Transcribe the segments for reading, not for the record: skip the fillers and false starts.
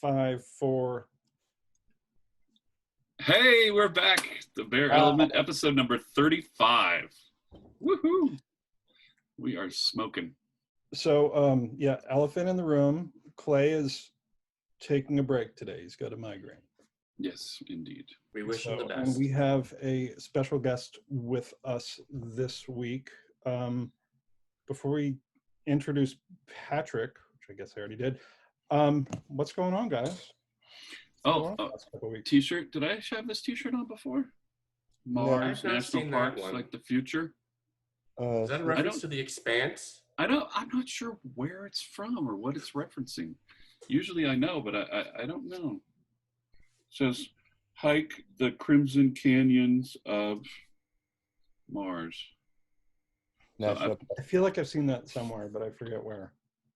5, 4. Hey, we're back. The Bear Element, episode number 35. Woohoo! We are smoking. So, yeah, elephant in the room. Clay is taking a break today. He's got a migraine. Yes, indeed. We wish him the best. And we have a special guest with us this week. Before we introduce Patrick, which I guess I already did, what's going on, guys? T-shirt. Did I have this T-shirt on before? Mars National Parks, like the future. Is that a reference to The Expanse? I'm not sure where it's from or what it's referencing. Usually I know, but I don't know. It says, hike the crimson canyons of Mars. I feel like I've seen that somewhere, but I forget where.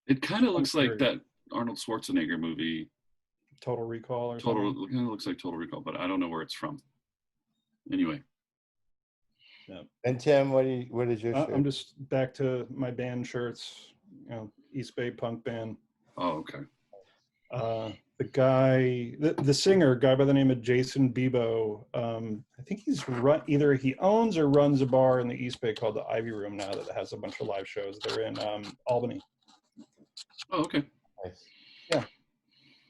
It kind of looks like that Arnold Schwarzenegger movie. Total Recall or something? It kind of looks like Total Recall, but I don't know where it's from. Anyway. Yeah. And Tim, what is your shirt? I'm just back to my band shirts, East Bay punk band. Oh, okay. The guy, the singer, guy by the name of Jason Bebo, I think either he owns or runs a bar in the East Bay called the Ivy Room now that has a bunch of live shows. They're in Albany. Oh, okay. Nice. Yeah.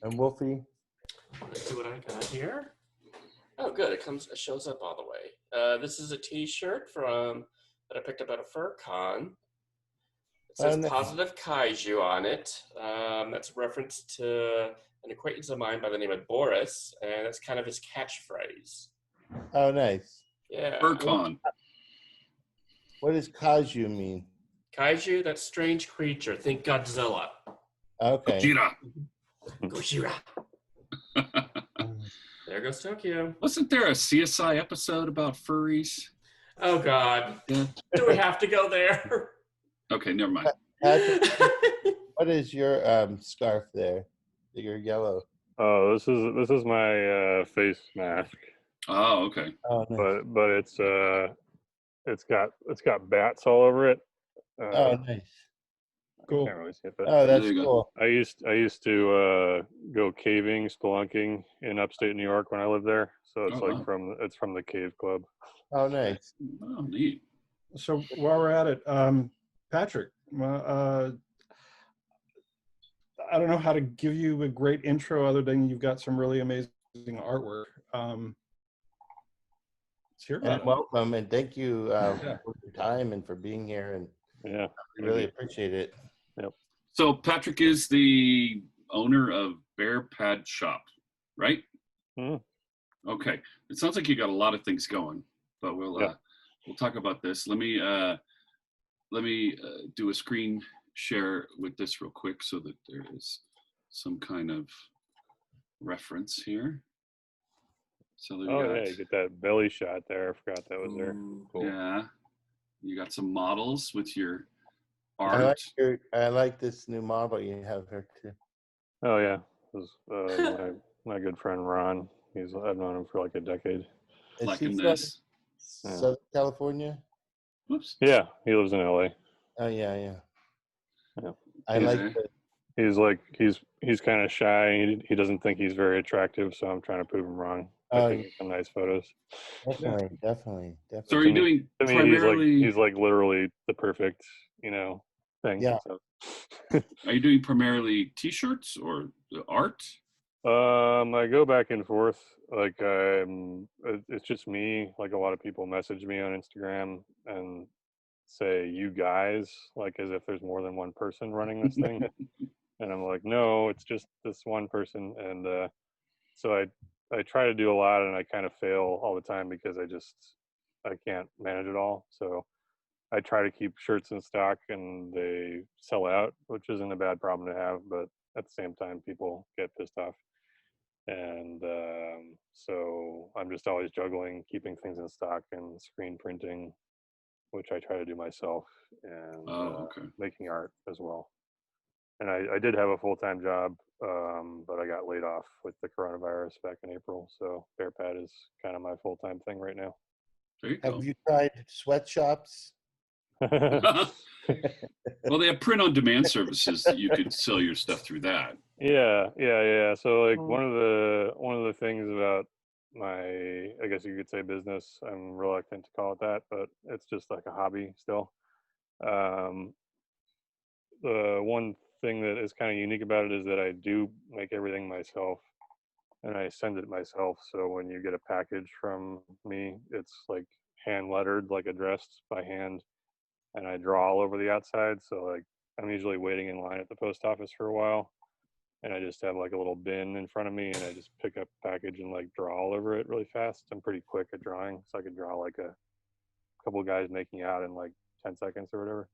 And Wolfie? Let's see what I got here. Oh, good. It shows up all the way. This is a T-shirt that I picked up at a fur con. It says Positive Kaiju on it. That's a reference to an acquaintance of mine by the name of Boris, and that's kind of his catchphrase. Oh, nice. Yeah. FurCon. What does Kaiju mean? Kaiju, that strange creature. Think Godzilla. Okay. Gojira. Gojira. There goes Tokyo. Wasn't there a CSI episode about furries? Oh, God. Yeah. Do we have to go there? Okay, never mind. Patrick, what is your scarf there? Your yellow. Oh, this is my face mask. Oh, okay. Oh, nice. But it's got bats all over it. Oh, nice. Cool. Can't really see it, but That's cool. I used to go caving, spelunking in upstate New York when I lived there. So it's from the cave club. Oh, nice. Oh, neat. So while we're at it, Patrick, I don't know how to give you a great intro other than you've got some really amazing artwork. Let's hear about it. Welcome, and thank you for your time and for being here. And yeah, we really appreciate it. Yep. So Patrick is the owner of BearPad Shop, right? Mm. Okay. It sounds like you got a lot of things going, but we'll talk about this. Let me do a screen share with this real quick so that there is some kind of reference here. So yeah, you get that belly shot there. I forgot that was there. Cool. Yeah. You got some models with your art. I like this new model you have here too. Oh yeah, this is my good friend Ron. I've known him for like a decade. Liking this. Southern California? Whoops. Yeah, he lives in LA. Oh yeah. I Yeah. like it. He's kind of shy. He doesn't think he's very attractive, so I'm trying to prove him wrong. I think some nice photos. Definitely. So are you doing primarily? He's like literally the perfect, thing. Yeah. So. Are you doing primarily T-shirts or art? I go back and forth. Like, it's just me. Like a lot of people message me on Instagram and say "you guys," like as if there's more than one person running this thing. And I'm like, no, it's just this one person. And so I try to do a lot, and I kind of fail all the time because I can't manage it all. So I try to keep shirts in stock, and they sell out, which isn't a bad problem to have. But at the same time, people get pissed off. And so I'm just always juggling, keeping things in stock and screen printing, which I try to do myself, and making art as well. And I did have a full-time job, but I got laid off with the coronavirus back in April. So Bearpad is kind of my full-time thing right now. There you go. Have you tried sweatshops? Well, they have print-on-demand services that you could sell your stuff through that. Yeah. So like Mm. one of the things about my, I guess you could say, business, I'm reluctant to call it that, but it's just like a hobby still. Um, the one thing that is kind of unique about it is that I do make everything myself and I send it myself. So when you get a package from me, it's like hand lettered, like addressed by hand, and I draw all over the outside. So like I'm usually waiting in line at the post office for a while, and I just have like a little bin in front of me, and I just pick up a package and like draw all over it really fast. I'm pretty quick at drawing, so I could draw like a couple guys making out in like 10 seconds or whatever.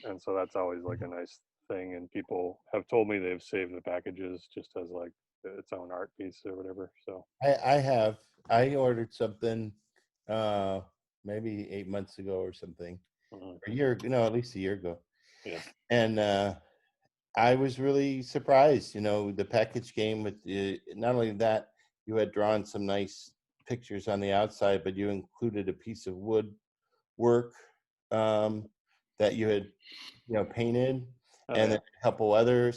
And so that's always like a nice thing. And people have told me they've saved the packages just as like its own art piece or whatever. So I have. I ordered something uh maybe 8 months ago or something. mhm, A year, no, at least a year ago. yeah, And I was really surprised. The package came with not only that, you had drawn some nice pictures on the outside, but you included a piece of wood work that you had, painted, oh and yeah, then a couple other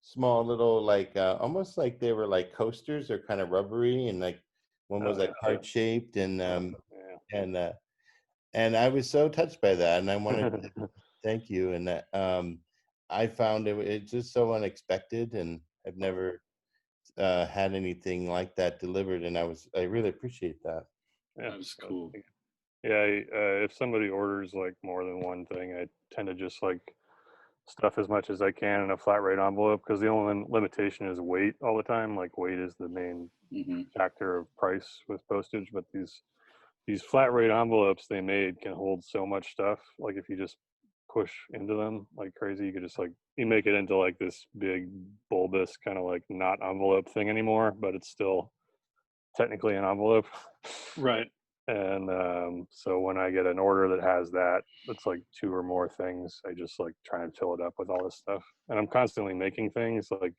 small little, like almost like they were like coasters. They're kind of rubbery, and like one was oh like yeah, heart shaped, yeah. and uh, and I was so touched by that, and I wanted to thank you. And that I found it's just so unexpected, and I've never had anything like that delivered, and I really appreciate that. Yeah, That was so, cool. yeah. If somebody orders like more than one thing, I tend to just like stuff as much as I can in a flat rate envelope because the only limitation is weight all the time. Like weight is the main Hmm. factor of price with postage, but these flat rate envelopes they made can hold so much stuff. Like if you just push into them like crazy, you could just like you make it into like this big bulbous kind of like not envelope thing anymore, but it's still technically an envelope. Right. And so when I get an order that has that, that's like two or more things, I just like try and fill it up with all this stuff. And I'm constantly making things. Like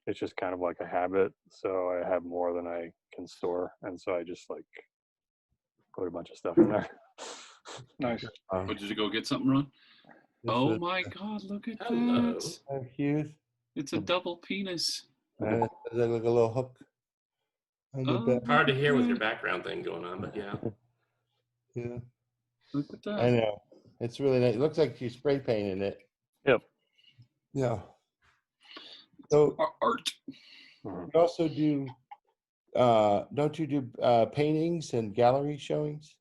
it's just kind of like a habit. So I have more than I can store, and so I just like put a bunch of stuff in there. Nice. Oh, did you go get something, Ron? This Oh was my God, look at Hello. that. cute. It's a double penis. And it has like a little hook on the Oh, back. look Hard to at hear with your that. background thing going on, but yeah. Yeah, Look at I that. know. It's really nice. It looks like you spray painted it. Yep. Yeah. So Art. Mhm. you also do, don't you do paintings and gallery showings?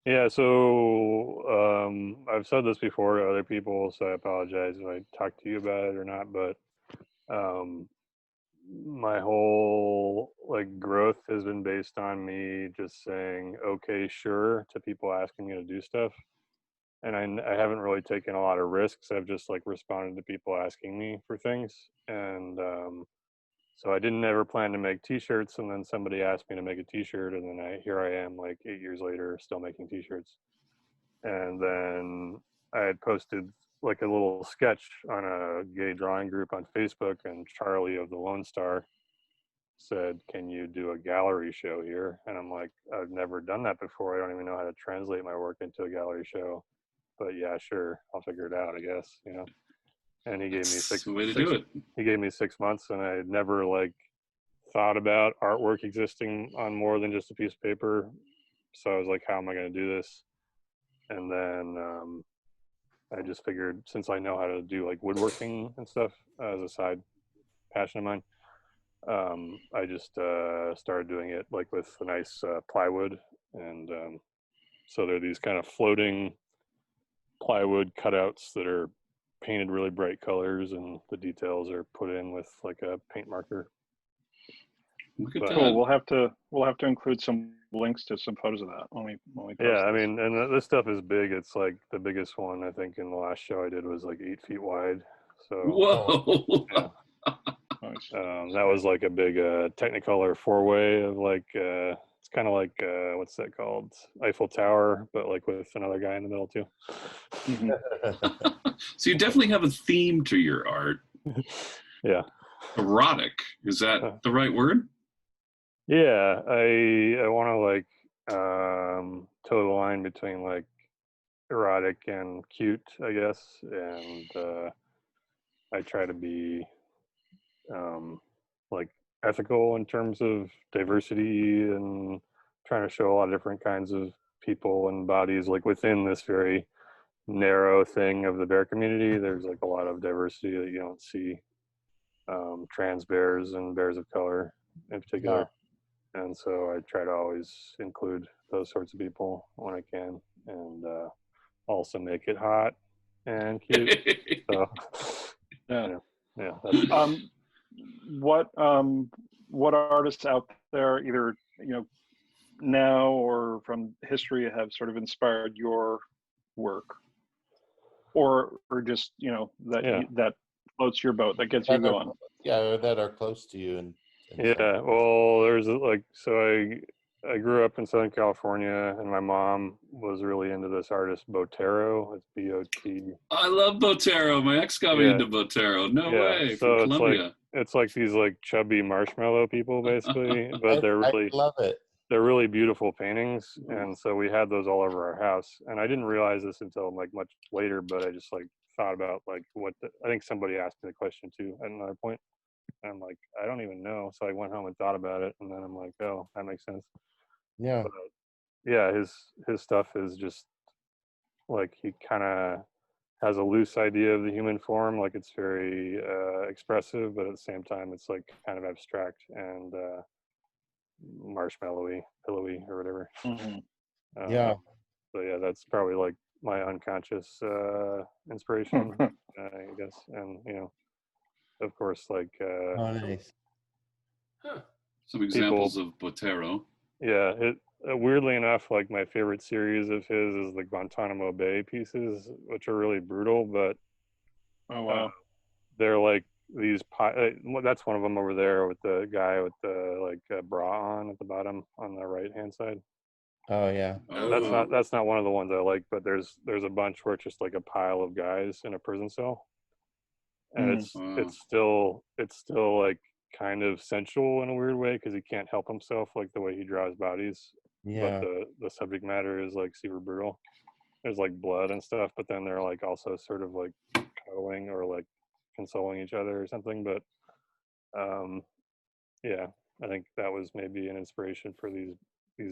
Yeah, so I've said this before to other people, so I apologize if I talk to you about it or not, but um, my whole like growth has been based on me just saying okay sure to people asking me to do stuff, and I haven't really taken a lot of risks. I've just like responded to people asking me for things, and so I didn't ever plan to make t-shirts, and then somebody asked me to make a t-shirt, and then here I am like 8 years later still making t-shirts. And then I had posted like a little sketch on a gay drawing group on Facebook, and Charlie of the Lone Star said, "Can you do a gallery show here?" And I'm like, "I've never done that before. I don't even know how to translate my work into a gallery show, but yeah, sure, I'll figure it out, I guess, you know." And he gave me That's the way to do it. he gave me 6 months, and I had never like thought about artwork existing on more than just a piece of paper. So I was like, how am I going to do this? And then I just figured since I know how to do like woodworking and stuff as a side passion of mine, I just started doing it like with a nice plywood. And so they're these kind of floating plywood cutouts that are painted really bright colors, and the details are put in with like a paint marker. Look at But Cool. that. We'll have to include some links to some photos of that when we post yeah, I this. mean, and this stuff is big. It's like the biggest one I think in the last show I did was like 8 feet wide. So Whoa. yeah, Nice. that was like a big Technicolor 4-way of like it's kind of like what's that called, Eiffel Tower, but like with another guy in the middle too. Mhm. So you definitely have a theme to your art. Yeah, Erotic. Is that the right word? yeah. I want to like toe the line between like erotic and cute, I guess, and I try to be like ethical in terms of diversity and trying to show a lot of different kinds of people and bodies like within this very narrow thing of the bear community. There's like a lot of diversity that you don't see, trans bears and bears of color in particular. And so I try to always include those sorts of people when I can, and also make it hot and cute. So Yeah. yeah, that's What artists out there, either now or from history, have sort of inspired your work, or just Yeah. that floats your boat, that gets you going? Or that are close to you. And yeah. Well, there's like, so I grew up in Southern California, and my mom was really into this artist Botero. It's B-O-T. I love Botero. My ex got me Yeah. into Botero. No Yeah, way. so From Colombia. it's like these like chubby marshmallow people basically, but I love it. they're really beautiful paintings, and so we had those all over our house. And I didn't realize this until like much later, but I just like thought about like I think somebody asked me the question too at another point. And I'm like, I don't even know. So I went home and thought about it, and then I'm like, oh, that makes sense. Yeah. But yeah, his stuff is just like, he kind of has a loose idea of the human form. Like, it's very expressive, but at the same time, it's like kind of abstract and marshmallowy, pillowy, or whatever. Mm-hmm. Yeah. So yeah, that's probably like my unconscious inspiration, I guess. And of course, like Oh, nice. Huh. Some examples of Botero. yeah, weirdly enough, like my favorite series of his is the Guantanamo Bay pieces, which are really brutal, but Oh wow. they're like these that's one of them over there with the guy with the like bra on at the bottom on the right hand side. Oh yeah. Oh. That's not one of the ones I like, but there's a bunch where it's just like a pile of guys in a prison cell, and Wow. it's still like kind of sensual in a weird way, because he can't help himself, like the way he draws bodies. Yeah. But the subject matter is like super brutal. There's like blood and stuff, but then they're like also sort of like cuddling or like consoling each other or something. But yeah, I think that was maybe an inspiration for these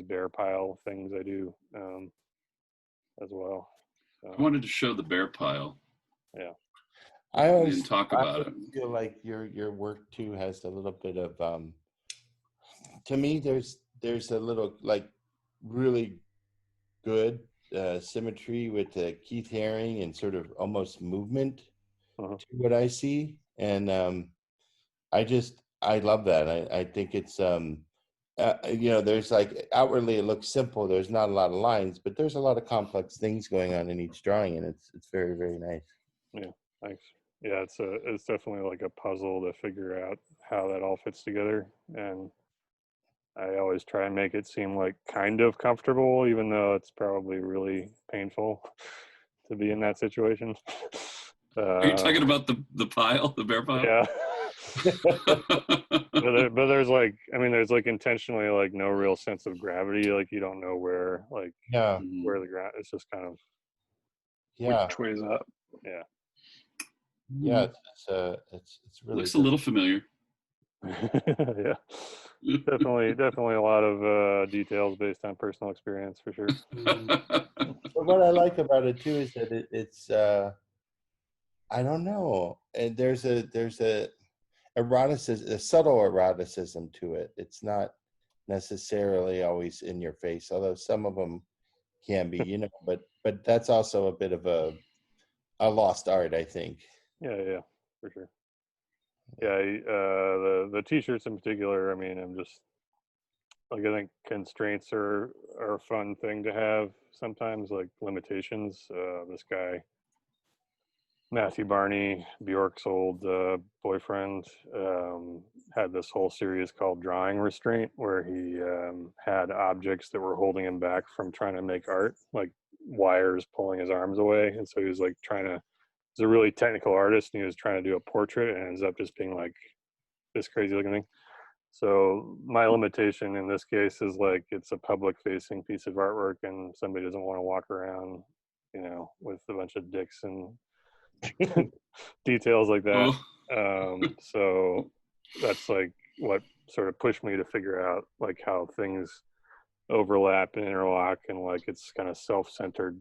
bear pile things I do as well. So, I wanted to show the bear pile. yeah. I We always didn't talk about it. feel like your work too has a little bit of to me there's a little like really good symmetry with Keith Haring and sort of almost movement Uh-huh. to what I see, and I love that. I think it's there's like outwardly it looks simple. There's not a lot of lines, but there's a lot of complex things going on in each drawing, and it's very, very nice. Yeah, thanks. Yeah, it's definitely like a puzzle to figure out how that all fits together, and I always try and make it seem like kind of comfortable, even though it's probably really painful to be in that situation. Are you talking about the pile, the bear pile? Yeah. but there's like, I mean, there's like intentionally like no real sense of gravity. Like, you don't know where Yeah, where the ground. It's just kind of yeah, Which way is up? yeah. yeah. It's really Looks a good. little familiar. Yeah, definitely a lot of details based on personal experience for sure. But what I like about it too is that it's I don't know, and there's a eroticism, a subtle eroticism to it. It's not necessarily always in your face, although some of them can be, but that's also a bit of a lost art, I think. Yeah, for sure. Yeah, the t-shirts in particular. I mean, I'm just like, I think constraints are a fun thing to have sometimes, like limitations. This guy Matthew Barney, Bjork's old boyfriend, had this whole series called Drawing Restraint, where he had objects that were holding him back from trying to make art, like wires pulling his arms away. And so he was like he's a really technical artist, and he was trying to do a portrait, and it ends up just being like this crazy looking thing. So my limitation in this case is like, it's a public facing piece of artwork, and somebody doesn't want to walk around, with a bunch of dicks and details like that. Oh, So that's like what sort of pushed me to figure out like how things overlap and interlock, and like it's kind of self-censored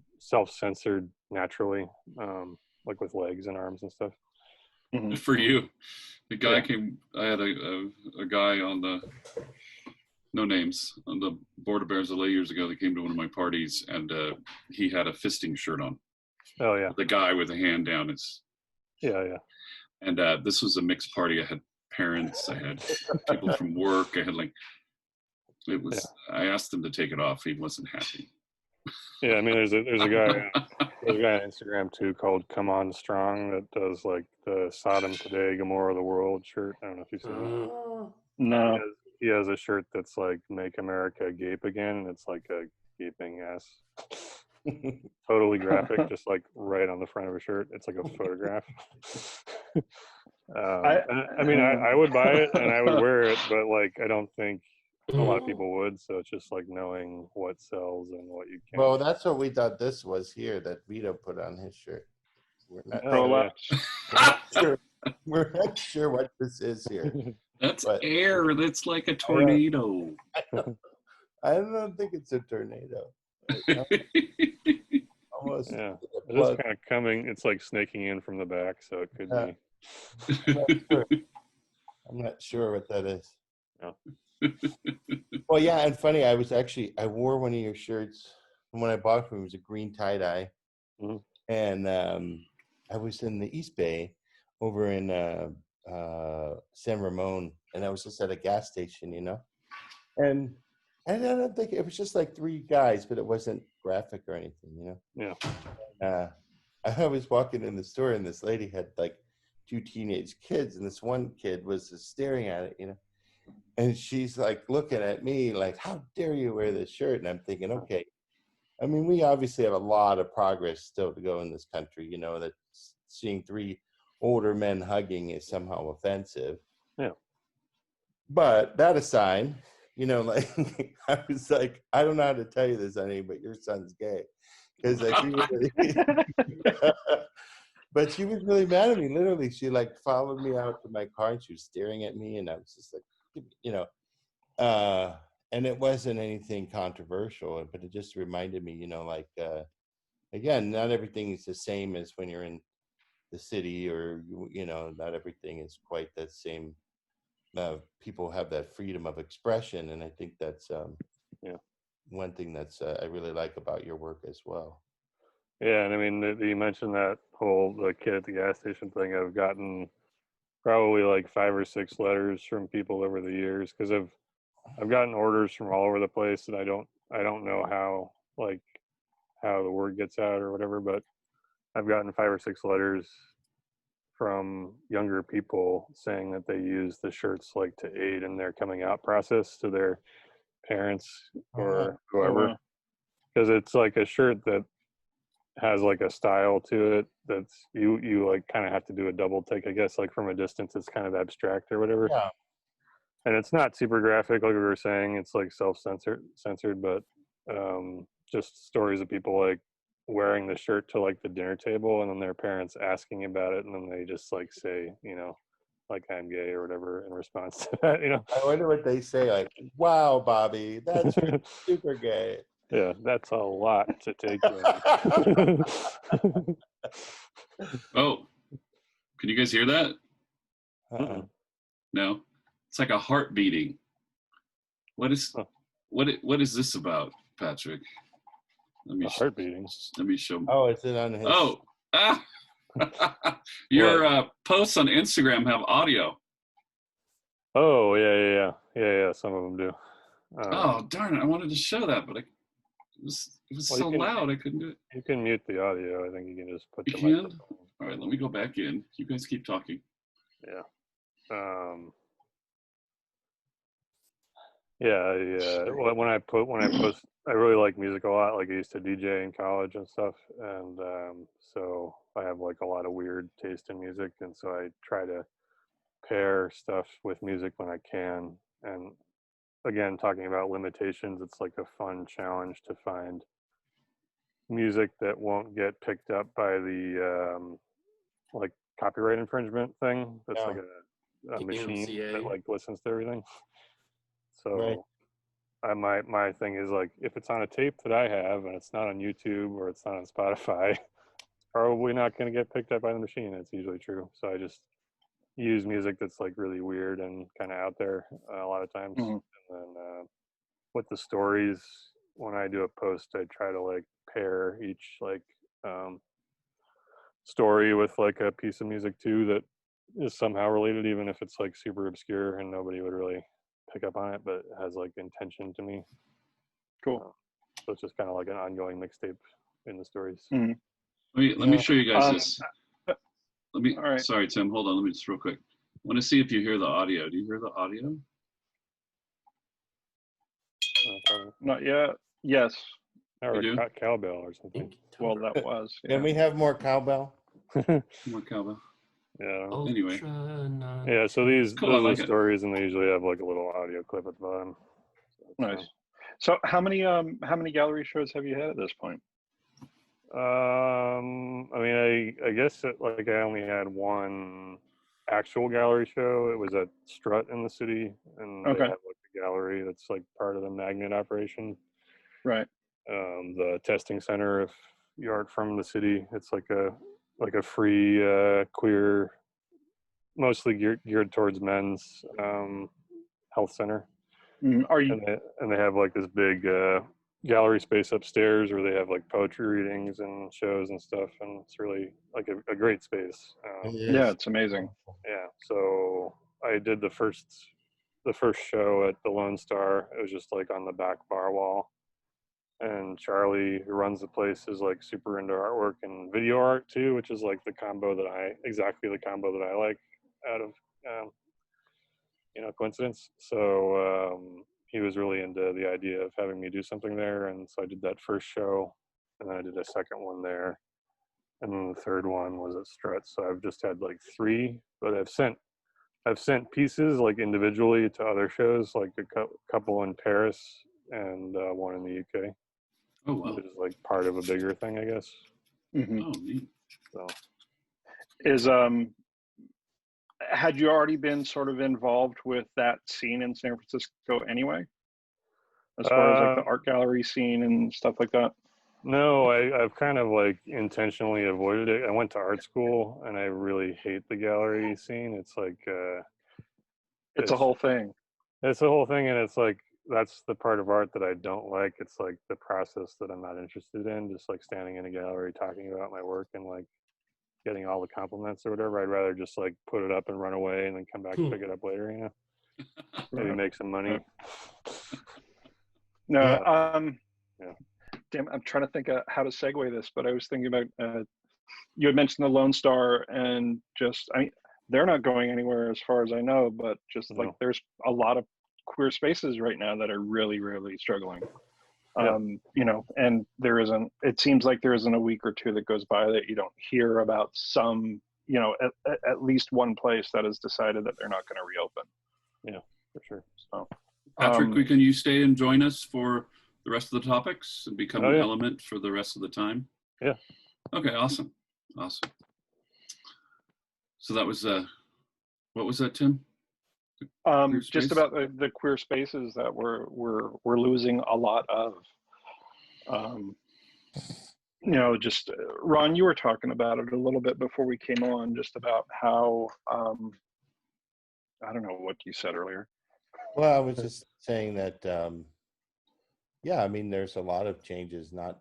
naturally, like with legs and arms and stuff. Mhm. for you. The guy Yeah. came. I had a guy on the no names on the Board of Bears LA years ago that came to one of my parties, and he had a fisting shirt on. Oh yeah. The guy with a hand down his. Yeah. And this was a mixed party. I had parents. I had people from work. I had like it was. I asked him to take it off. He wasn't happy. Yeah. I mean, there's a guy on Instagram too called Come On Strong that does like the Sodom Today, Gomorrah the World shirt. I don't know if you've seen that. No. He has a shirt that's like Make America Gape Again, and it's like a gaping ass. Totally graphic, just like right on the front of a shirt. It's like a photograph. I mean, I would buy it and I would wear it, but like I don't think a lot of people would. So it's just like knowing what sells and what you can. Well, that's what we thought this was here that Vito put on his shirt. We're not, Oh, sure, we're not sure what this is here. That's But- air. That's like a tornado. I don't think it's a tornado. Almost. Yeah. a It is plug. kind of coming. It's like snaking in from the back, so it could be. I'm not sure what that is. No. Well, yeah, and funny, I wore one of your shirts, and when I bought it from you, it was a green tie-dye. Mhm. And I was in the East Bay over in San Ramon, and I was just at a gas station, and I don't think it was just like three guys, but it wasn't graphic or anything, Yeah. I was walking in the store, and this lady had like two teenage kids, and this one kid was just staring at it, and she's like looking at me like, how dare you wear this shirt? And I'm thinking, okay, I mean, we obviously have a lot of progress still to go in this country, that seeing three older men hugging is somehow offensive. Yeah. But that aside, like I was like, I don't know how to tell you this, honey, but your son's gay. Because but she was really mad at me. Literally, she like followed me out to my car and she was staring at me, and I was just like, and it wasn't anything controversial, but it just reminded me, like again, not everything is the same as when you're in the city, or not everything is quite that same. People have that freedom of expression, and I think that's one thing that's I really like about your work as well. Yeah, and I mean, you mentioned that whole the kid at the gas station thing. I've gotten probably like 5 or 6 letters from people over the years, because I've gotten orders from all over the place, and I don't know how the word gets out or whatever, but I've gotten 5 or 6 letters from younger people saying that they use the shirts like to aid in their coming out process to their parents or whoever, because it's like a shirt that has like a style to it that's you like kind of have to do a double take, I guess, like from a distance it's kind of abstract or whatever. Yeah. And it's not super graphic like we were saying, it's like censored, but just stories of people like wearing the shirt to like the dinner table, and then their parents asking about it, and then they just like say, like, I'm gay or whatever in response to that, I wonder what they say, like, wow, Bobby, that's super gay. Yeah, that's a lot to take in. Oh, can you guys hear that? Uh-uh. No, it's like a heart beating. What is this about, Patrick? Let me heart beating. Let me show. Oh, is it on his? Oh, your posts on Instagram have audio. Oh yeah. Some of them do. Oh darn it! I wanted to show that, but it was so loud I couldn't do it. You can mute the audio. I think you can just put. You can. All right, let me go back in. You guys keep talking. Yeah. Yeah. Well, when I post, I really like music a lot. Like I used to DJ in college and stuff, and so I have like a lot of weird taste in music, and so I try to pair stuff with music when I can. And again, talking about limitations, it's like a fun challenge to find music that won't get picked up by the like copyright infringement thing. That's Yeah. like a machine DMCA. that like listens to everything. So Right. my thing is like, if it's on a tape that I have and it's not on YouTube or it's not on Spotify, it's probably not going to get picked up by the machine. That's usually true. So I just use music that's like really weird and kind of out there a lot of times. Mhm. And then with the stories, when I do a post, I try to like pair each like story with like a piece of music too that is somehow related, even if it's like super obscure and nobody would really pick up on it, but it has like intention to me. Cool. So it's just kind of like an ongoing mixtape in the stories. Mhm. Let me show you guys Um, this. Let me. all right. Sorry, Tim. Hold on. Let me just real quick. I want to see if you hear the audio. Do you hear the audio? Probably. Not yet. Yes. Or You do? a cowbell or something. Well, that was. Can we have more cowbell? More cowbell. Yeah. Anyway. Yeah. So these Cool, those I are like the it. stories, and they usually have like a little audio clip at the bottom. So it's Nice. fun. So how many gallery shows have you had at this point? I mean, I guess like I only had one actual gallery show. It was at Strut in the city, and they Okay. have like a gallery that's like part of the magnet operation. Right. The testing center, if you aren't from the city, it's like a free queer, mostly geared towards men's health center. Are you? And they have like this big gallery space upstairs where they have like poetry readings and shows and stuff, and it's really like a great space. Yeah, it's amazing. Yeah, so I did the first show at the Lone Star. It was just like on the back bar wall, and Charlie, who runs the place, is like super into artwork and video art too, which is like exactly the combo that I like out of coincidence. So he was really into the idea of having me do something there, and so I did that first show, and then I did a second one there, and then the third one was at Strut. So I've just had like three, but I've sent pieces like individually to other shows, like a couple in Paris and one in the UK. Oh wow. Which is like part of a bigger thing, I guess. Mm-hmm. Oh neat. So Had you already been sort of involved with that scene in San Francisco anyway, as far as like the art gallery scene and stuff like that? No, I've kind of like intentionally avoided it. I went to art school, and I really hate the gallery scene. It's like It's a whole thing. It's a whole thing, and it's like that's the part of art that I don't like. It's like the process that I'm not interested in. Just like standing in a gallery talking about my work and like getting all the compliments or whatever. I'd rather just like put it up and run away and then come back and pick it up later, maybe make some money. No, yeah. Damn, I'm trying to think of how to segue this, but I was thinking about you had mentioned the Lone Star, and they're not going anywhere as far as I know, but just like there's a lot of queer spaces right now that are really, really struggling. And it seems like there isn't a week or two that goes by that you don't hear about some, at least one place that has decided that they're not going to reopen. Yeah, for sure. So, Patrick, can you stay and join us for the rest of the topics and become an element for the rest of the time? Yeah. Okay, awesome. So that was, what was that, Tim? Just about the queer spaces that we're losing a lot of. Just Ron, you were talking about it a little bit before we came on, just about how I don't know what you said earlier. Well, I was just saying that I mean, there's a lot of changes, not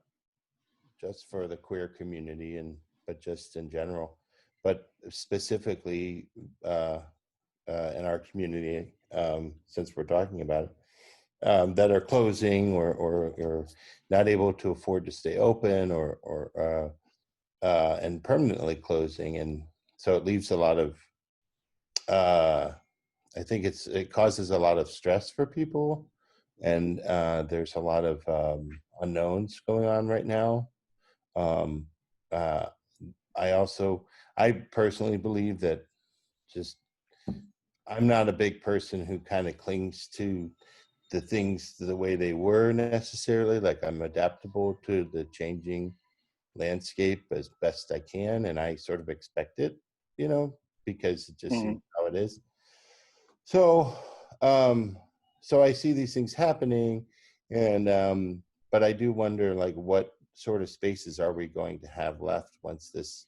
just for the queer community but just in general, but specifically in our community, since we're talking about it, that are closing or not able to afford to stay open or and permanently closing. And so it leaves a lot of, I think it causes a lot of stress for people. And there's a lot of unknowns going on right now. I personally believe that I'm not a big person who kind of clings to the things the way they were necessarily. Like I'm adaptable to the changing landscape as best I can, and I sort of expect it, you know, because it just seems how it is. So, so I see these things happening, and but I do wonder, like, what sort of spaces are we going to have left once this,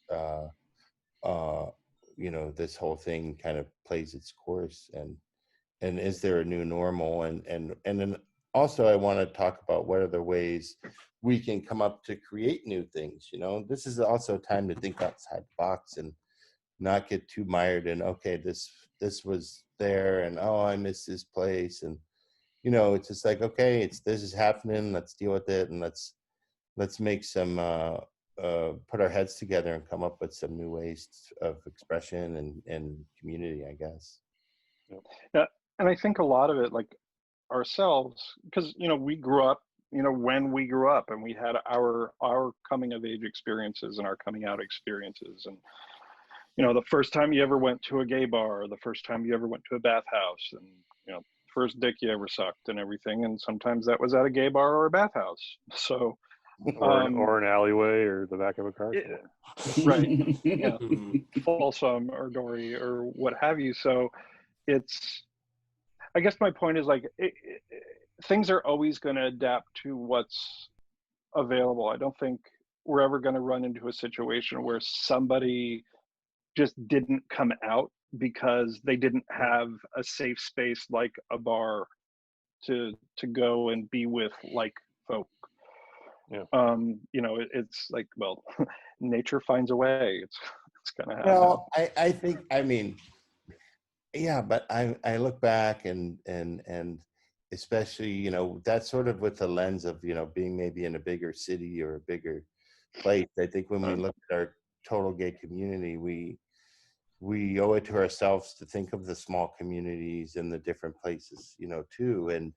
you know, this whole thing kind of plays its course, and is there a new normal, and then also I want to talk about what are the ways we can come up to create new things. You know, this is also a time to think outside the box and not get too mired in, okay, this was there, and oh, I miss this place, and you know, it's just like, okay, this is happening, let's deal with it, and let's make some put our heads together and come up with some new ways of expression and community, I guess. Yeah, and I think a lot of it, like ourselves, because you know, we grew up, you know, when we grew up, and we had our coming of age experiences and our coming out experiences, and you know, the first time you ever went to a gay bar, the first time you ever went to a bathhouse, and you know, first dick you ever sucked and everything, and sometimes that was at a gay bar or a bathhouse. So or an alleyway or the back of a car. yeah, right, yeah, Folsom or Dory or what have you. So it's, I guess my point is, like, things are always going to adapt to what's available. I don't think we're ever going to run into a situation where somebody just didn't come out because they didn't have a safe space like a bar to go and be with like folk. Yeah. You know, it's like, well, nature finds a way. It's gonna happen. Well, I think, I mean, yeah, but I look back and especially, you know, that's sort of with the lens of, you know, being maybe in a bigger city or a bigger place. I think when we look at our total gay community, we owe it to ourselves to think of the small communities and the different places, you know, too.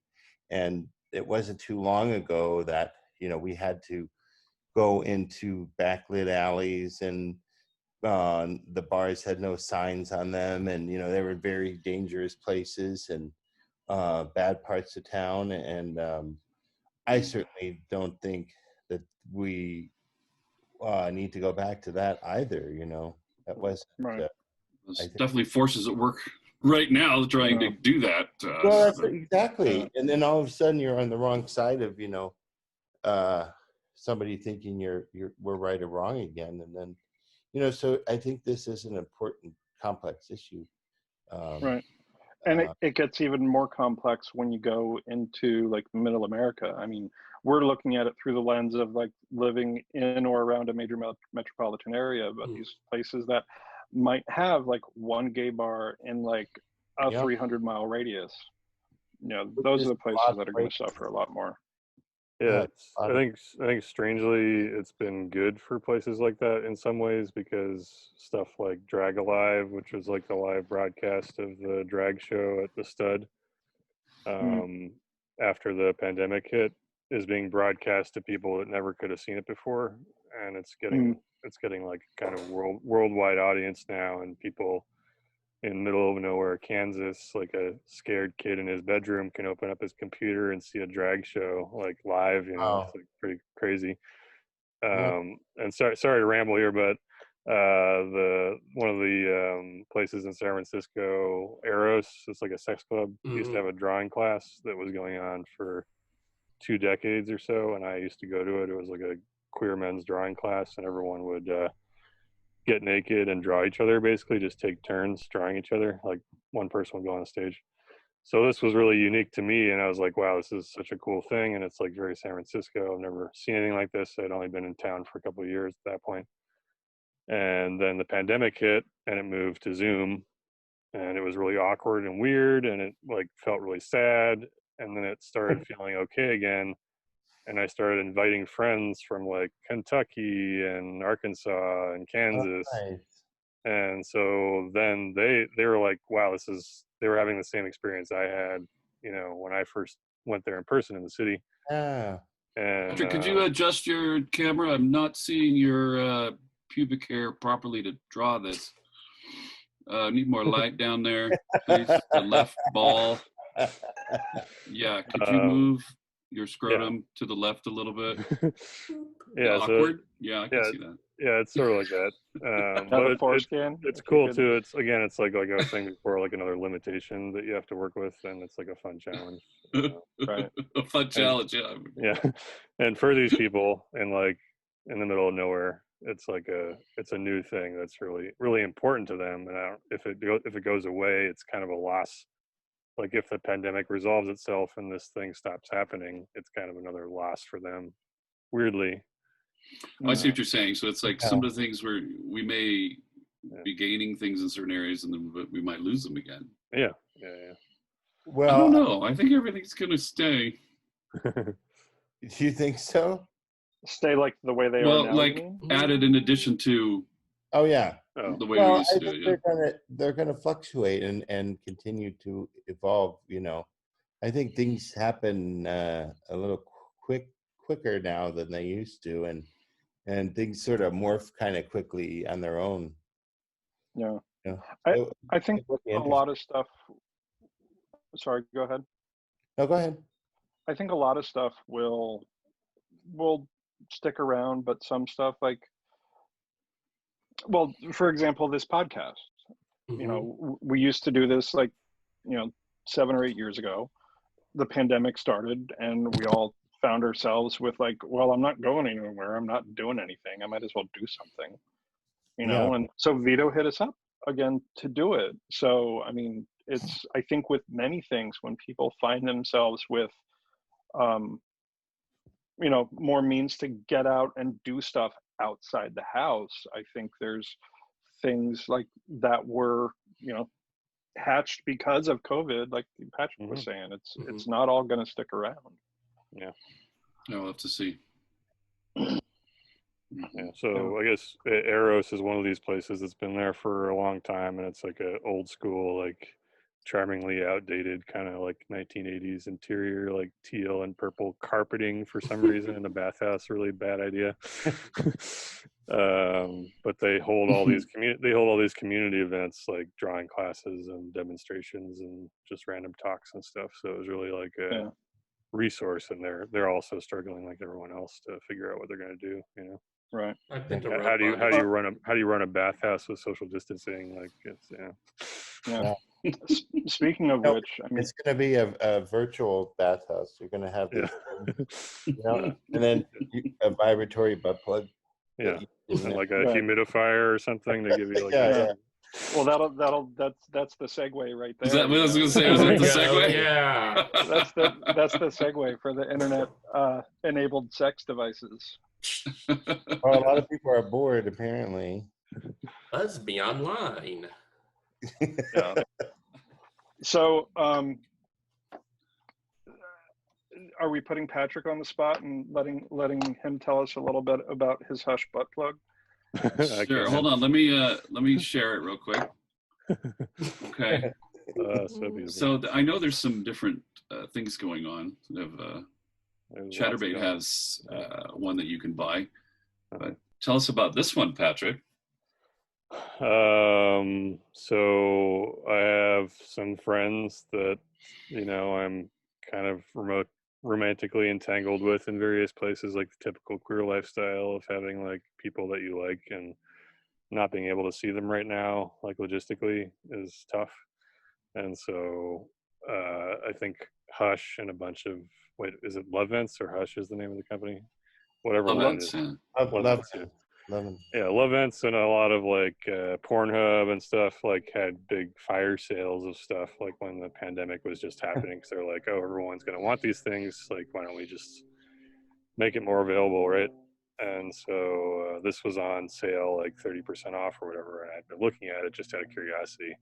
And it wasn't too long ago that, you know, we had to go into backlit alleys, and the bars had no signs on them, and you know, they were very dangerous places and bad parts of town. And I certainly don't think that we need to go back to that either. You know, that wasn't. Right. There's definitely forces at work right now trying to do that to us. Well, that's exactly. And then all of a sudden you're on the wrong side of, you know, somebody thinking we're right or wrong again. And then, you know, so I think this is an important, complex issue. Right. And it gets even more complex when you go into like middle America. I mean, we're looking at it through the lens of like living in or around a major metropolitan area, but these places that might have like one gay bar in like a 300-mile radius, you know, those are the places that are going to suffer a lot more. Yeah, I think strangely it's been good for places like that in some ways, because stuff like Drag Alive, which was like the live broadcast of the drag show at the Stud, after the pandemic hit, is being broadcast to people that never could have seen it before, and it's getting like kind of worldwide audience now, and people in middle of nowhere Kansas, like a scared kid in his bedroom, can open up his computer and see a drag show like live. You know, it's like pretty crazy. And sorry to ramble here, but one of the places in San Francisco, Eros, it's like a sex club, used to have a drawing class that was going on for 2 decades or so, and I used to go to it. It was like a queer men's drawing class, and everyone would get naked and draw each other, basically just take turns drawing each other, like one person would go on stage. So this was really unique to me, and I was like, wow, this is such a cool thing, and it's like very San Francisco. I've never seen anything like this. I'd only been in town for a couple of years at that point. And then the pandemic hit, and it moved to Zoom, and it was really awkward and weird, and it like felt really sad. And then it started feeling okay again, and I started inviting friends from like Kentucky and Arkansas and Kansas. And so then they were like, wow, they were having the same experience I had, you know, when I first went there in person in the city. Yeah. And Patrick, could you adjust your camera? I'm not seeing your pubic hair properly to draw this. Need more light down there, please. The left ball. Yeah, could you move your scrotum to the left a little bit? Yeah, awkward. Yeah, I can see that. Yeah, it's sort of like that. Have But a foreskin. it's if you cool could- too. It's again, it's like I was saying before, like another limitation that you have to work with, and it's like a fun challenge. Right. A fun challenge, yeah. Yeah, and for these people in like in the middle of nowhere, it's like it's a new thing that's really important to them. And if it goes away, it's kind of a loss. Like if the pandemic resolves itself and this thing stops happening, it's kind of another loss for them. Weirdly. I see what you're saying. So it's like some Yeah. of the things where we may be gaining things in certain areas, and then we might lose them again. Yeah. I Well, don't know. I think everything's gonna stay. do you think so? Stay like the way they are Well, now. like you mean? added in addition to Oh yeah. Oh. the way we Well, used I to do think it. Yeah. they're gonna fluctuate and continue to evolve. I think things happen a little quicker now than they used to, and things sort of morph kind of quickly on their own. Yeah. You know? I think it would be a lot of stuff. Sorry, go ahead. No, go ahead. I think a lot of stuff will stick around, but some stuff well, for example, this podcast. We used to do this 7 or 8 years ago. The pandemic started, and we all found ourselves with well, I'm not going anywhere. I'm not doing anything. I might as well do something, Yeah. And so Vito hit us up again to do it. So, I mean, I think with many things, when people find themselves with, more means to get out and do stuff outside the house, I think there's things like that were, hatched because of COVID, like Patrick was saying. It's not all going to stick around. Yeah. I'll have to see. Yeah, so I guess Eros is one of these places that's been there for a long time, and it's like a old school, like charmingly outdated kind of like 1980s interior, like teal and purple carpeting for some reason in a bathhouse. Really bad idea. But they hold all these community events like drawing classes and demonstrations and just random talks and stuff. So it was really like a resource, and they're also struggling like everyone else to figure out what they're going to do. Right. I've been to How do Road you run a bathhouse with social distancing? Like it's Yeah. Speaking of which, I mean, It's going to be a virtual bathhouse. You're going to have this, and then a vibratory butt plug. Yeah, and like a Right. humidifier or something to give you like Yeah. well, that's the segue right there. Is that what I was going to say? Was that the segue? Yeah. That's the segue for the internet enabled sex devices. Well, a lot of people are bored, apparently. Let's be online. Yeah. So, are we putting Patrick on the spot and letting him tell us a little bit about his Hush butt plug? Sure. Hold on. Let me share it real quick. Okay. So I know there's some different things going on. Chatterbait has one that you can buy. But tell us about this one, Patrick. So I have some friends that I'm kind of romantically entangled with in various places, like the typical queer lifestyle of having like people that you like and not being able to see them right now, like logistically, is tough. And so I think Hush and a bunch of is it Lovents or Hush is the name of the company? Whatever one is. Yeah, Lovents and a lot of like Pornhub and stuff like had big fire sales of stuff like when the pandemic was just happening, because they're like, oh, everyone's going to want these things, like why don't we just make it more available, right? And so this was on sale like 30% off or whatever, and I'd been looking at it just out of curiosity,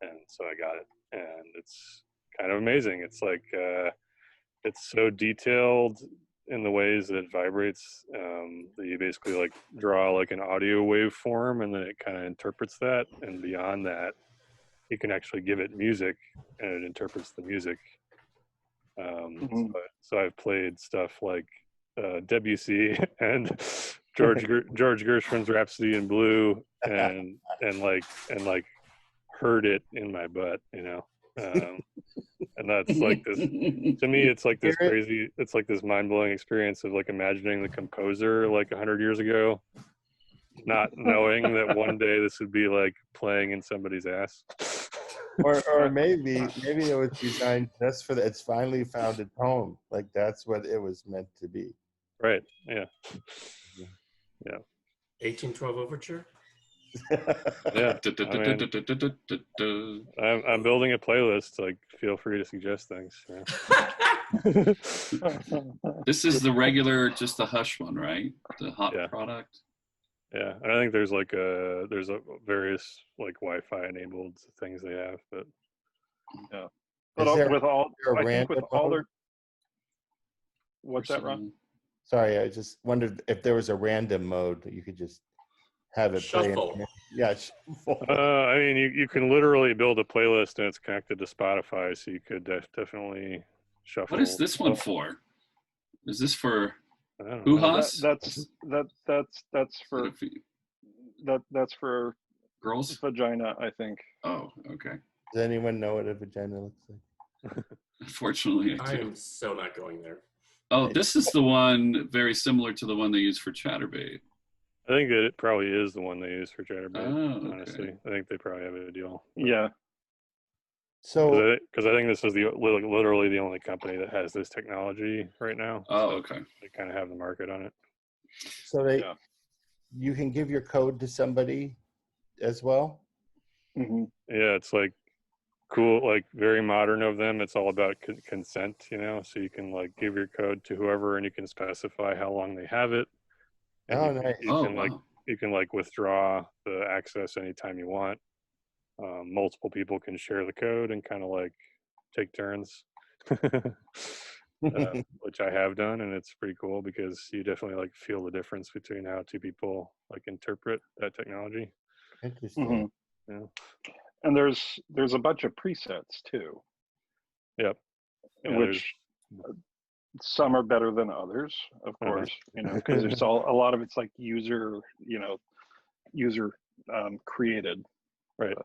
and so I got it, and it's kind of amazing. It's like it's so detailed in the ways that it vibrates, that you basically like draw like an audio waveform, and then it kind of interprets that, and beyond that you can actually give it music and it interprets the music. So I've played stuff like Debussy and George Gershwin's Rhapsody in Blue, and heard it in my butt, And that's like this, to me, it's like this crazy, it's like this mind-blowing experience of like imagining the composer like 100 years ago, not knowing that one day this would be like playing in somebody's ass. Or maybe it was designed just for that. It's finally found its home. Like that's what it was meant to be. Right. Yeah. 1812 Overture. Yeah. I mean, I'm building a playlist. Like, feel free to suggest things. Yeah. This is the regular, just the Hush one, right? The hot product. Yeah, and I think there's like there's various like Wi-Fi enabled things they have, but yeah. Is But there- with all, there a I think with random all mode? their, what's that, Ron? Sorry, I just wondered if there was a random mode that you could just have it play. Shuffle. Yeah, shuffle. I mean, you can literally build a playlist and it's connected to Spotify, so you could definitely shuffle. What is this one for? Is this for I don't know. hoo-has? That's for that's for Girls? vagina, I think. Oh, okay. Does anyone know what a vagina looks like? Unfortunately, I I do. am so not going there. Oh, this is the one very similar to the one they use for Chatterbait. I think that it probably is the one they use for Chatterbait. Oh, okay. Honestly, I think they probably have a deal. Yeah. So Because I think this is literally the only company that has this technology right now. Oh, so okay. They kind of have the market on it. So you can give your code to somebody as well. Hmm. Yeah, it's like cool, like very modern of them. It's all about consent, so you can like give your code to whoever and you can specify how long they have it. And Oh, you nice. Wow. you can like withdraw the access anytime you want. Multiple people can share the code and kind of like take turns, which I have done, and it's pretty cool because you definitely like feel the difference between how two people like interpret that technology. Interesting. Hmm. Yeah. And there's a bunch of presets too. Yep. Yeah, Which some are better than others, of course, because there's a lot of it's like user created. Right.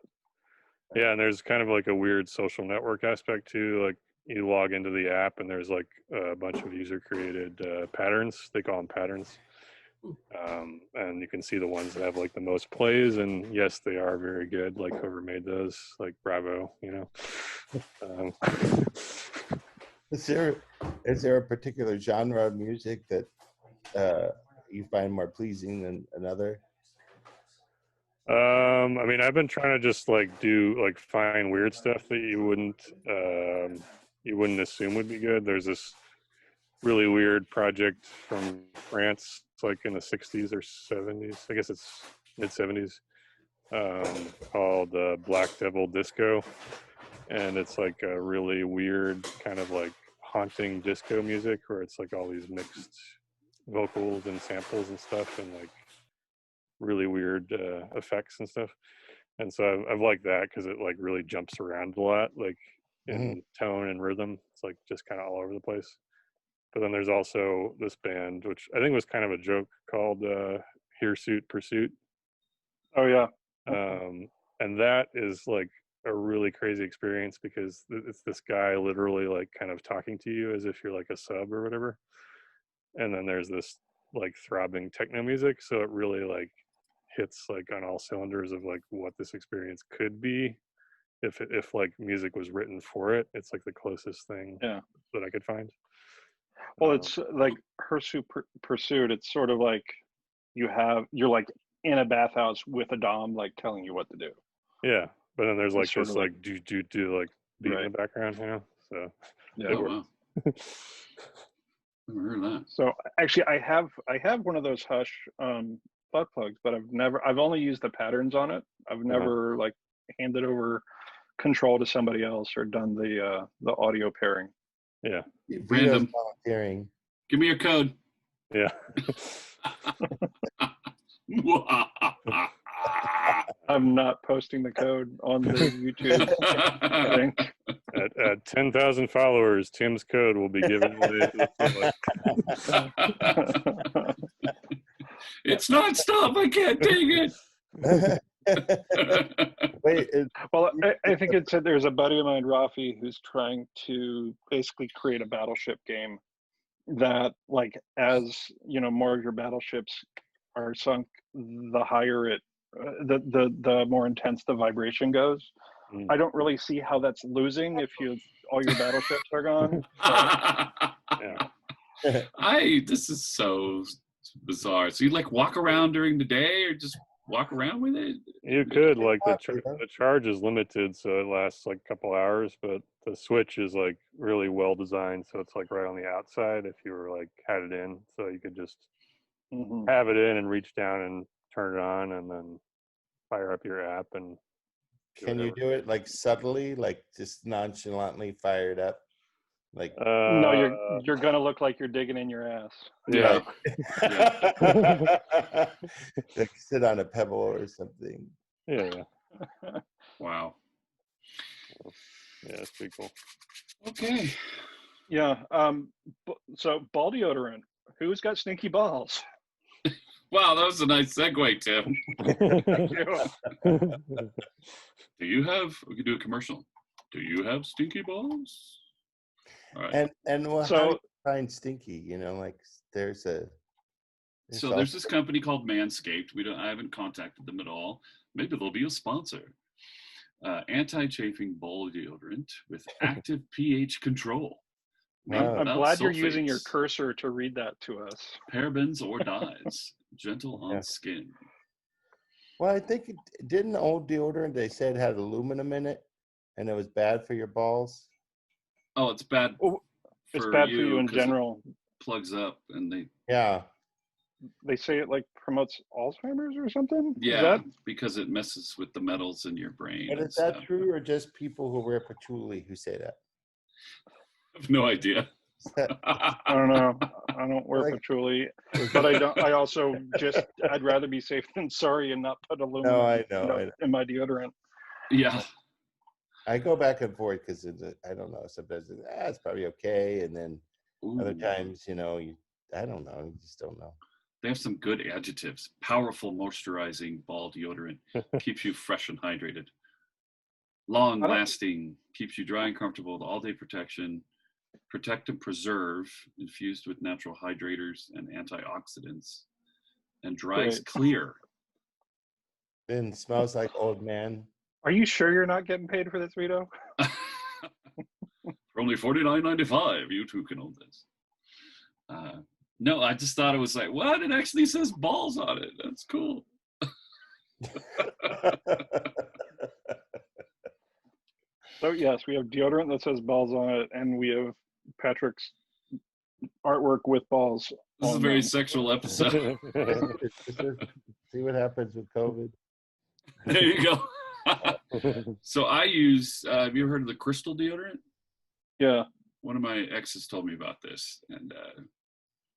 Yeah, and there's kind of like a weird social network aspect too. Like you log into the app and there's like a bunch of user created patterns. They call them patterns. And you can see the ones that have like the most plays, and yes, they are very good. Like whoever made those, like bravo, Is there a particular genre of music that you find more pleasing than another? I mean, I've been trying to just like find weird stuff that you wouldn't assume would be good. There's this really weird project from France. It's like in the 60s or 70s. I guess it's mid 70s. Called Black Devil Disco, and it's like a really weird kind of like haunting disco music where it's like all these mixed vocals and samples and stuff and like really weird effects and stuff. And so I've liked that because it like really jumps around a lot, like in tone and rhythm. It's like just kind of all over the place. But then there's also this band, which I think was kind of a joke, called Hirsute Pursuit. Oh yeah. And that is like a really crazy experience because it's this guy literally like kind of talking to you as if you're like a sub or whatever. And then there's this like throbbing techno music. So it really like hits like on all cylinders of like what this experience could be if like music was written for it. It's like the closest thing that I could find. Well, it's like Hirsute Pursuit. It's sort of like you're like in a bathhouse with a dom like telling you what to do. Yeah, but then there's like It's sort this of like do like beat in the background, So Yeah. Oh, wow. Never heard of that. So actually, I have one of those Hush butt plugs, but I've only used the patterns on it. I've never like handed over control to somebody else or done the audio pairing. Yeah. Random. Volunteering. Give me your code. Yeah. I'm not posting the code on the YouTube thing. At 10,000 followers, Tim's code will be given away. It's nonstop. I can't take it. Wait, Well, I think it said there's a buddy of mine, Rafi, who's trying to basically create a battleship game that, like, as you know, more of your battleships are sunk, the higher it, the more intense the vibration goes. I don't really see how that's losing if all your battleships are gone. Yeah. This is so bizarre. So you like walk around during the day, or just walk around with it? You could, like, the Yeah. charge is limited, so it lasts like a couple hours, but the switch is like really well designed, so it's like right on the outside if you were like had it in, so you could just Mhm. have it in and reach down and turn it on and then fire up your app and can you do it like subtly, like just nonchalantly fire it up? Like, No, you're gonna look like you're digging in your ass. Yeah. like sit on a pebble or something. yeah. Wow. Yeah, that's pretty cool. Okay. Yeah. So ball deodorant. Who's got stinky balls? Wow, that was a nice segue, Tim. Do you have? We could do a commercial. Do you have stinky balls? All right. And well, So- how do you find stinky? You know, like there's So there's this company called Manscaped. I haven't contacted them at all. Maybe they'll be a sponsor. Anti-chafing ball deodorant with active pH control. Made Wow. I'm without glad you're using your sulfates, cursor to read that to us. parabens or dyes. Gentle on Yeah. skin. Well, I think didn't old deodorant they said had aluminum in it, and it was bad for your balls. Oh, it's bad. Oh, it's bad for you in 'cause general. it plugs up, and Yeah, They say it like promotes Alzheimer's or something. yeah, because it messes with the metals in your brain. but and is that stuff. true or just people who wear patchouli who say that? I have no idea. I don't know. I don't wear Like- patchouli, but I don't. I also I'd rather be safe than sorry and not put aluminum No, I know. in my deodorant. Yeah. I go back and forth because I don't know. Sometimes it's probably okay, and then other Ooh. times, I don't know. You just don't know. They have some good adjectives. Powerful moisturizing ball deodorant. Keeps you fresh and hydrated. Long lasting. Keeps you dry and comfortable with all day protection. Protect and preserve. Infused with natural hydrators and antioxidants. And dries Great. clear. Then smells like old man. Are you sure you're not getting paid for this, Vito? For only $49.95, you too can own this. No, I just thought it was like, what? It actually says balls on it. That's cool. So yes, we have deodorant that says balls on it, and we have Patrick's artwork with balls. This is a on very them. sexual episode. See what happens with COVID. There you go. So I use, have you ever heard of the crystal deodorant? Yeah. One of my exes told me about this, and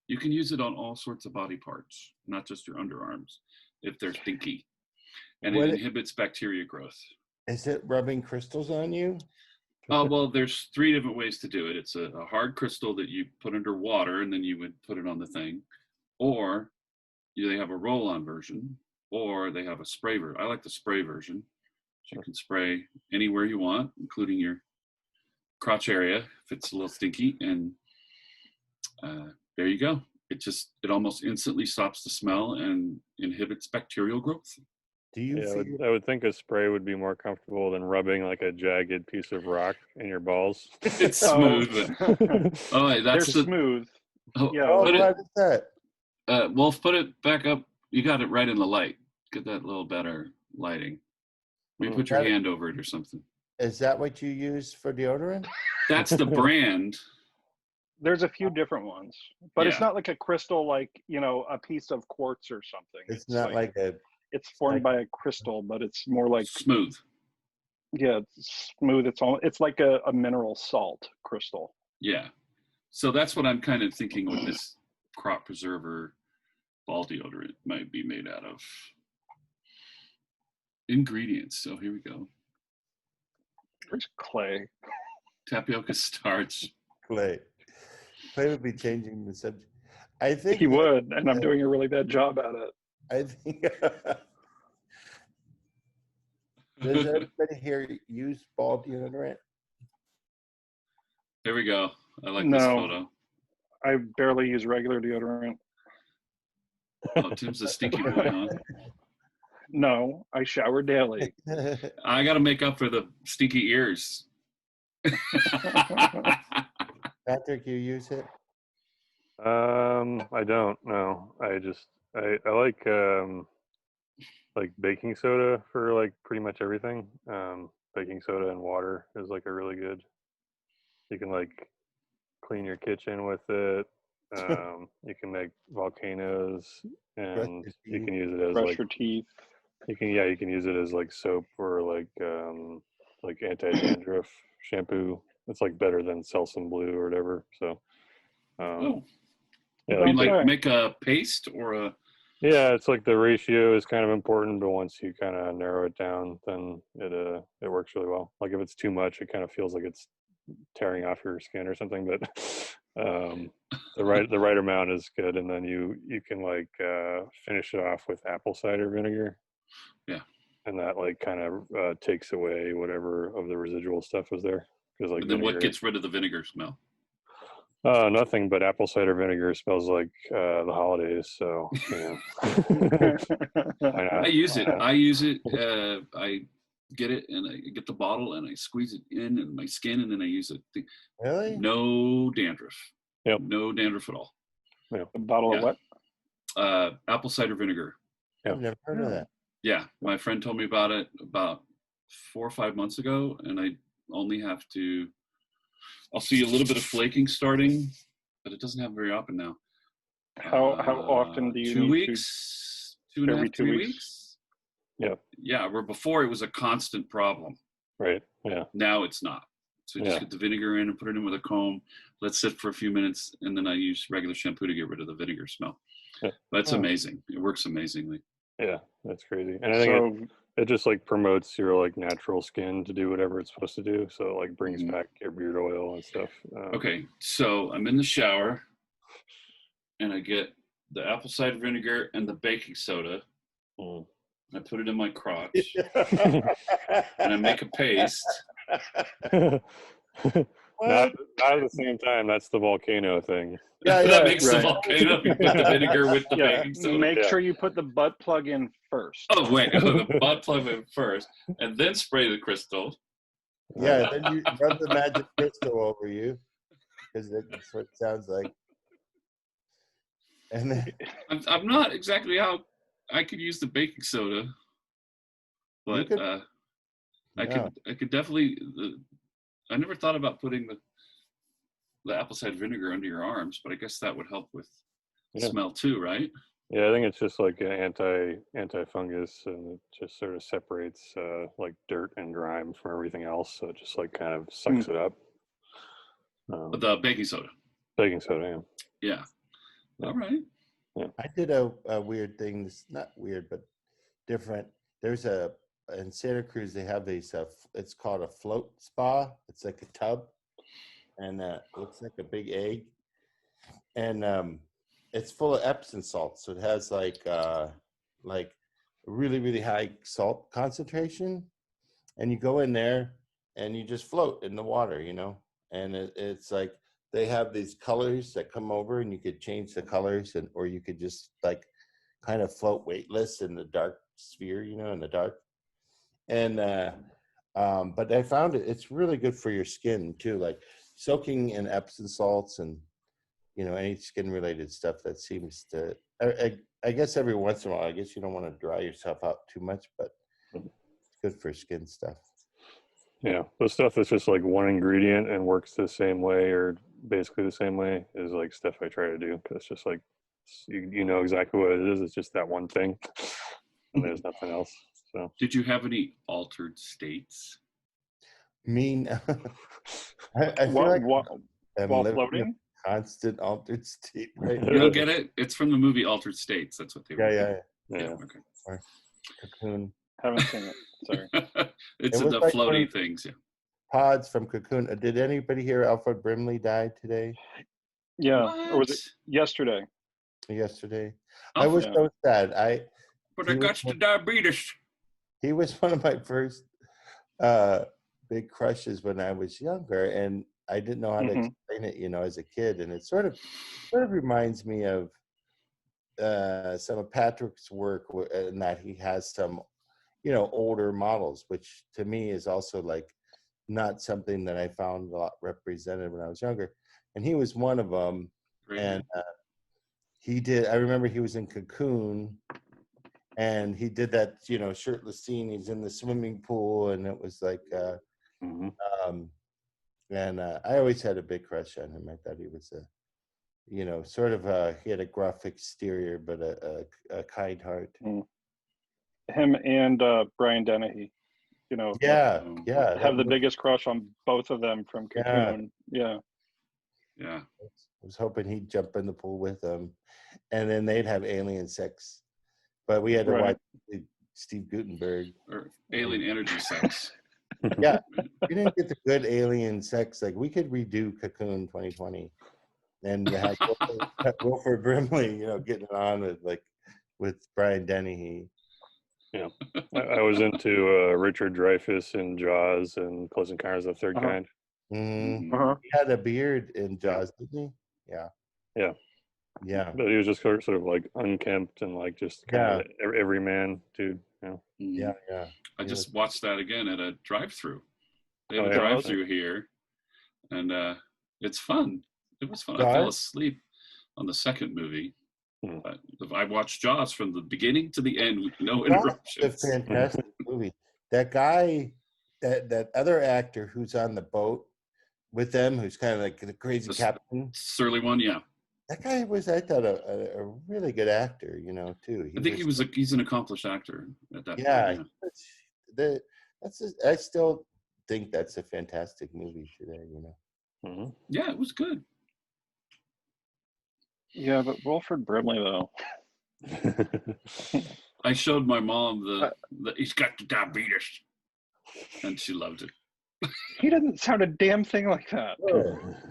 you can use it on all sorts of body parts, not just your underarms, if they're stinky. And What- it inhibits bacteria growth. Is it rubbing crystals on you? Well, there's 3 different ways to do it. It's a hard crystal that you put under water, and then you would put it on the thing. Or they have a roll-on version, or they have a spray version. I like the spray version. So you can spray anywhere you want, including your crotch area if it's a little stinky, and there you go. It almost instantly stops the smell and inhibits bacterial growth. Do you Yeah, feel I would think a spray would be more comfortable than rubbing like a jagged piece of rock in your balls. It's smooth. But, oh, They're that's the. smooth. Oh, Yeah, Oh, put what is that? Wolf, put it back up. You got it right in the light. Get that little better lighting. Maybe put your That- hand over it or something. Is that what you use for deodorant? That's the brand. There's a few different ones, but it's Yeah. not like a crystal, like a piece of quartz or something. It's not like a. it's formed like- by a crystal, but it's more like Smooth. it's smooth. It's like a mineral salt crystal. Yeah. So that's what I'm kind of thinking with this crop preserver ball deodorant might be made out of. Ingredients. So here we go. Where's Clay? Tapioca starch. Clay. Clay would be changing the subject. I think He would, and I'm doing a really bad job at it. I think Does everybody here use ball deodorant? There we go. I like this No. photo. I barely use regular deodorant. Oh, Tim's a stinky boy, huh? No, I shower daily. I got to make up for the stinky ears. Patrick, you use it? I don't know. I like baking soda for like pretty much everything. Baking soda and water is like a really good. You can like clean your kitchen with it. You can make volcanoes, and you can use it as Brush like your teeth. you can use it as like soap or like anti-dandruff shampoo. It's like better than Selsun Blue or whatever. So Oh, yeah, you Okay. like make a paste or a? yeah, it's like the ratio is kind of important, but once you kind of narrow it down, then it works really well. Like if it's too much, it kind of feels like it's tearing off your skin or something. But the right amount is good, and then you can like finish it off with apple cider vinegar. Yeah. And that like kind of takes away whatever of the residual stuff was there. Because like And then what vinegar, gets rid of the vinegar smell? nothing but apple cider vinegar smells like the holidays. So yeah. Why not? I use it. I use it. I get it and I get the bottle and I squeeze it in my skin and then I use it. Really? No dandruff. Yep. No dandruff at all. A bottle of Yeah. what? Apple cider vinegar. I've never heard of that. Yeah, my friend told me about it about 4 or 5 months ago, and I only have to. I'll see a little bit of flaking starting, but it doesn't happen very often now. How often do you 2 need weeks, two and a every half, 2 3 weeks? weeks? Yeah. Yeah, where before it was a constant problem. Right. Yeah. Now it's not. So you just Yeah. get the vinegar in and put it in with a comb. Let it sit for a few minutes, and then I use regular shampoo to get rid of the vinegar smell. Yeah. But it's Oh. amazing. It works amazingly. Yeah, that's crazy. And I think it just like promotes your like natural skin to do whatever it's supposed to do. So it like brings Mhm. back your beard oil and stuff. Okay, so I'm in the shower, and I get the apple cider vinegar and the baking soda. Mm. I put it in my crotch, and I make a paste. not at the same time. That's the volcano thing. Yeah, That makes the right. volcano. You put the vinegar with the Yeah, baking soda. make Yeah. sure you put the butt plug in first. Oh wait, the butt plug in first, and then spray the crystal. Yeah, then you rub the magic crystal over you, because that's what it sounds like. And then, I'm not exactly how I could use the baking soda, but could- I could definitely. I never thought about putting the apple cider vinegar under your arms, but I guess that would help with Yeah. smell too, right? Yeah, I think it's just like an anti-fungus, and it just sort of separates like dirt and grime from everything else. So it just like kind of sucks it up. But the baking soda. Baking soda, Yeah. Yeah. All right. I did a weird thing. It's not weird, but different. There's in Santa Cruz, they have these, it's called a float spa. It's like a tub, and looks like a big egg. And it's full of Epsom salt. So it has like really, really high salt concentration. And you go in there and you just float in the water, and it's like, they have these colors that come over, and you could change the colors, or you could just like kind of float weightless in the dark sphere, in the dark. And but I found it's really good for your skin too, like soaking in Epsom salts and any skin related stuff that seems to. I guess every once in a while, I guess you don't want to dry yourself out too much, but it's good for skin stuff. Yeah, the stuff that's just like one ingredient and works the same way or basically the same way is like stuff I try to do, because it's just like you know exactly what it is. It's just that one thing, and there's nothing else. So Did you have any altered states? Mean. I feel like I'm While living in floating? a constant altered state right You now. don't get it? It's from the movie Altered States. That's what they were. Yeah. yeah. Okay. Cocoon. Haven't seen it. Sorry. It's It in was the like floaty one- things. Yeah. Pods from Cocoon. Did anybody hear Alfred Brimley died today? Yeah. Or was it yesterday? Yesterday? Oh, I was yeah. so sad. But I got the diabetes. He was one of my first big crushes when I was younger, and I didn't know how to explain it, as a kid. And it sort of reminds me of some of Patrick's work, in that he has some, older models, which to me is also like not something that I found a lot represented when I was younger. And he was one of them. Great. And I remember he was in Cocoon, and he did that, shirtless scene. He's in the swimming pool, and it was like, and I always had a big crush on him. I thought he was he had a gruff exterior, but a kind heart. Him and Brian Dennehy, Yeah. have the biggest crush on both of them from Cocoon. Yeah. I was hoping he'd jump in the pool with them, and then they'd have alien sex. But we had to watch Steve Guttenberg. Or alien energy sex. Yeah, we didn't get the good alien sex. Like, we could redo Cocoon 2020 and have Wilford Brimley, getting it on with Brian Dennehy. Yeah, I was into Richard Dreyfuss in Jaws and Close Encounters of the Third Kind. He had a beard in Jaws, didn't he? Yeah. But he was just sort of like unkempt and like just kind of everyman dude. Yeah. I just watched that again at a drive-through. They have a drive-through here, and it's fun. It was fun. I fell asleep on the second movie. But I watched Jaws from the beginning to the end with no interruptions. It's a fantastic movie. That guy, that other actor who's on the boat with them, who's kind of like the crazy captain. Surly one, yeah. That guy was, I thought, a really good actor, too. I think he's an accomplished actor at that point. I still think that's a fantastic movie today, Yeah, it was good. Yeah, but Wilford Brimley, though. I showed my mom the he's got the diabetes, and she loved it. He doesn't sound a damn thing like that.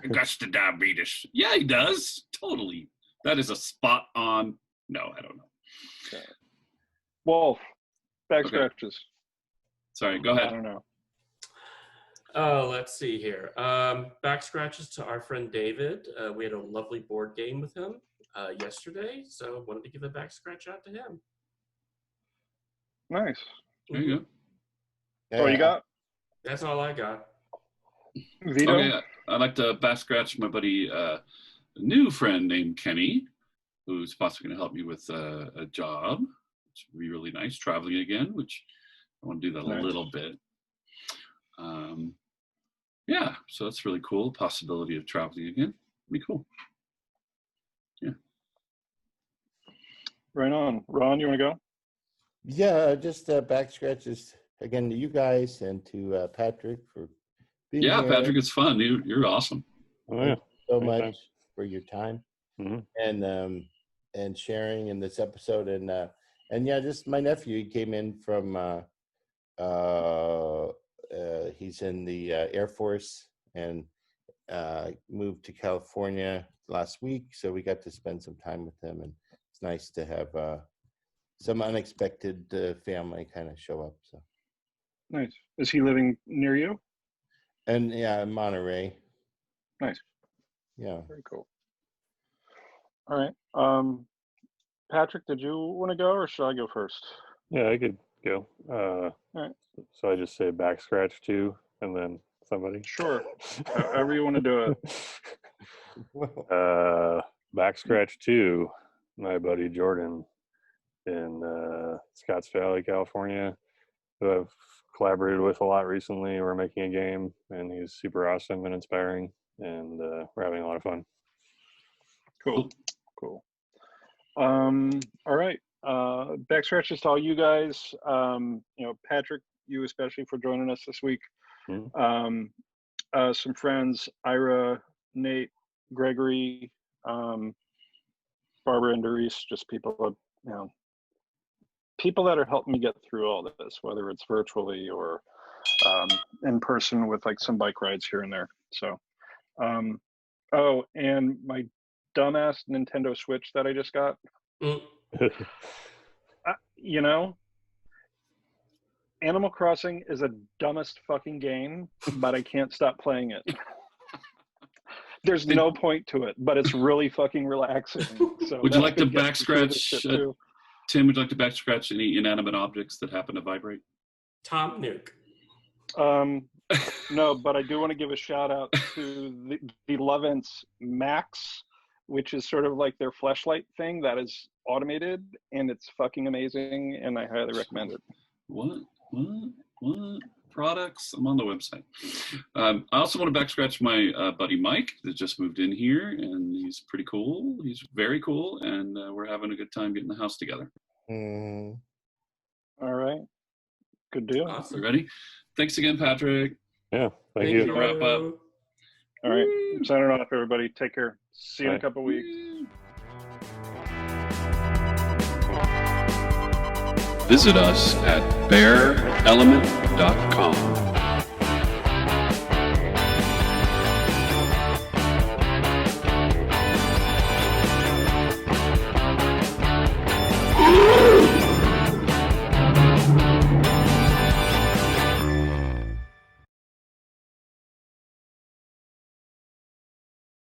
He got the diabetes. Yeah, he does. Totally. That is a spot on. No, I don't know. Okay. Wulf, Backscratches. Sorry, go ahead. I don't know. Let's see here. Backscratches to our friend David. We had a lovely board game with him yesterday, so wanted to give a back scratch out to him. Nice. There you go. Oh, you got? That's all I got. Vito? Okay, I'd like to back scratch my buddy, a new friend named Kenny, who's possibly going to help me with a job, which would be really nice, traveling again, which I want to do that a little bit. Yeah, so that's really cool. Possibility of traveling again. Be cool. Yeah. Right on. Ron, you want to go? Yeah, just back scratches again to you guys and to Patrick for being here. Patrick, it's fun. You're awesome. Thank you so much for your time and sharing in this episode. And yeah, just my nephew, he came in from he's in the Air Force and moved to California last week, so we got to spend some time with him, and it's nice to have some unexpected family kind of show up. So nice. Is he living near you? And yeah, Monterey. Nice. Yeah. Very cool. All right. Patrick, did you want to go, or should I go first? Yeah, I could go. All right. So I just say back scratch too, and then somebody. Sure. However you want to do it. Back scratch too, my buddy Jordan in Scotts Valley, California, who I've collaborated with a lot recently. We're making a game, and he's super awesome and inspiring, and we're having a lot of fun. Cool. All right. Back scratches to all you guys. Patrick, you especially for joining us this week. Some friends, Ira, Nate, Gregory, Barbara and Doris, just people that are helping me get through all this, whether it's virtually or in person with like some bike rides here and there. So, and my dumbass Nintendo Switch that I just got. Animal Crossing is a dumbest fucking game, but I can't stop playing it. There's no point to it, but it's really fucking relaxing. So Would you that's like to been getting me through this backscratch, shit, too. Tim, would you like to backscratch any inanimate objects that happen to vibrate? Tom Nook. No, but I do want to give a shout out to the Lovence Max, which is sort of like their fleshlight thing that is automated, and it's fucking amazing, and I highly recommend it. What products? I'm on the website. I also want to backscratch my buddy Mike that just moved in here, and he's pretty cool. He's very cool, and we're having a good time getting the house together. Mm. All right. Good deal. Awesome. You ready? Thanks again, Patrick. Yeah, thank To you. wrap up. All right. I'm signing off, everybody. Take care. See you in a Bye. couple weeks. Visit us at bearelement.com.